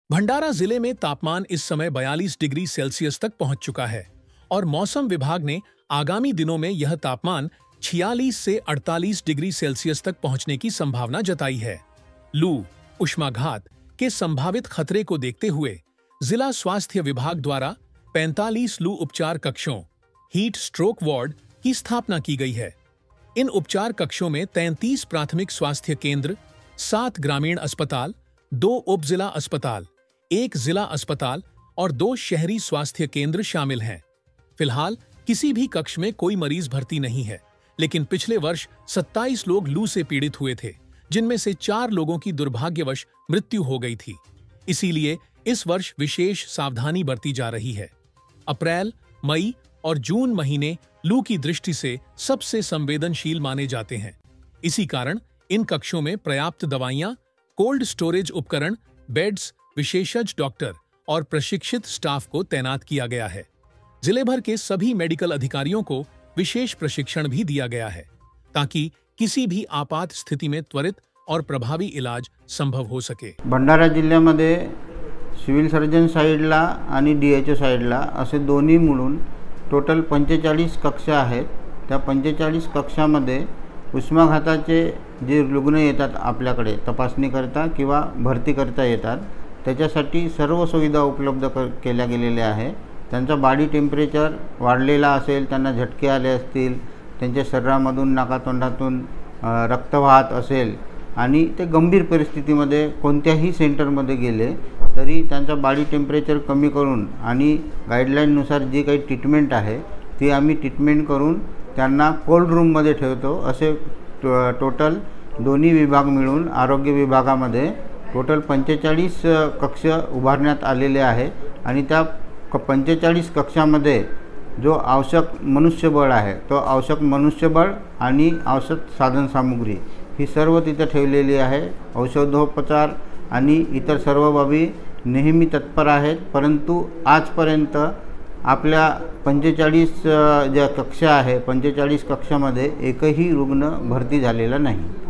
भंडारा जिले में तापमान इस समय 42 डिग्री सेल्सियस तक पहुंच चुका है और मौसम विभाग ने आगामी दिनों में यह तापमान 46 से 48 डिग्री सेल्सियस तक पहुंचने की संभावना जताई है। लू, उष्माघात के संभावित खतरे को देखते हुए जिला स्वास्थ्य विभाग द्वारा 45 लू उपचार कक्षों हीट स्ट्रोक वार्ड की स्थापना की गई है। इन उपचार कक्षों में 33 प्राथमिक स्वास्थ्य केंद्र, 7 ग्रामीण अस्पताल, 2 उप जिला अस्पताल, 1 जिला अस्पताल और 2 शहरी स्वास्थ्य केंद्र शामिल हैं। फिलहाल किसी भी कक्ष में कोई मरीज भर्ती नहीं है, लेकिन पिछले वर्ष 27 लोग लू से पीड़ित हुए थे, जिनमें से 4 लोगों की दुर्भाग्यवश मृत्यु हो गई थी। इसीलिए इस वर्ष विशेष सावधानी बरती जा रही है। अप्रैल, मई और जून महीने लू की दृष्टि से सबसे संवेदनशील माने जाते हैं। इसी कारण इन कक्षों में पर्याप्त दवाइयां, कोल्ड स्टोरेज उपकरण, बेड्स, विशेषज्ञ डॉक्टर और प्रशिक्षित स्टाफ को तैनात किया गया है। जिले भर के सभी मेडिकल अधिकारियों को विशेष प्रशिक्षण भी दिया गया है, ताकि किसी भी आपात स्थिति में त्वरित और प्रभावी इलाज संभव हो सके। भंडारा जिल्ह्यामध्ये सिव्हिल सर्जन साइडला आणि DHO साइडला असे दोन्ही मिळून टोटल 45 कक्षा आहेत। त्या 45 कक्षामध्ये उष्माघाताचे जे रुग्ण येतात आपल्याकडे तपासणी करता किंवा भरती करता येतात, त्याच्यासाठी सर्व सुविधा उपलब्ध केल्या गेलेल्या आहे। त्यांचा बॉडी टेम्परेचर वाढलेला असेल, त्यांना झटके आले असतील, त्यांच्या शरीरामधून नाकातोंडातून रक्त वाहत असेल आणि ते गंभीर परिस्थितीमध्ये कोणत्याही सेंटरमध्ये गेले तरी त्यांचा बॉडी टेम्परेचर कमी करून आणि गाईडलाईननुसार जी काही ट्रीटमेंट आहे ती आम्ही ट्रीटमेंट करून त्यांना कोल्ड रूममध्ये ठेवतो। असे टोटल दोन्ही विभाग मिळून आरोग्य विभागामध्ये टोटल 45 कक्ष उभारण्यात आलेले आहे आणि त्या 45 कक्षामध्ये जो आवश्यक मनुष्यबळ आहे तो आवश्यक मनुष्यबळ आणि आवश्यक साधनसामुग्री ही सर्व तिथे ठेवलेली आहे। औषधोपचार आणि इतर सर्व बाबी नेहमी तत्पर आहेत, परंतु आजपर्यंत आपल्या 45 ज्या कक्षा आहे 45 कक्षामध्ये एकही रुग्ण भरती झालेला नाही।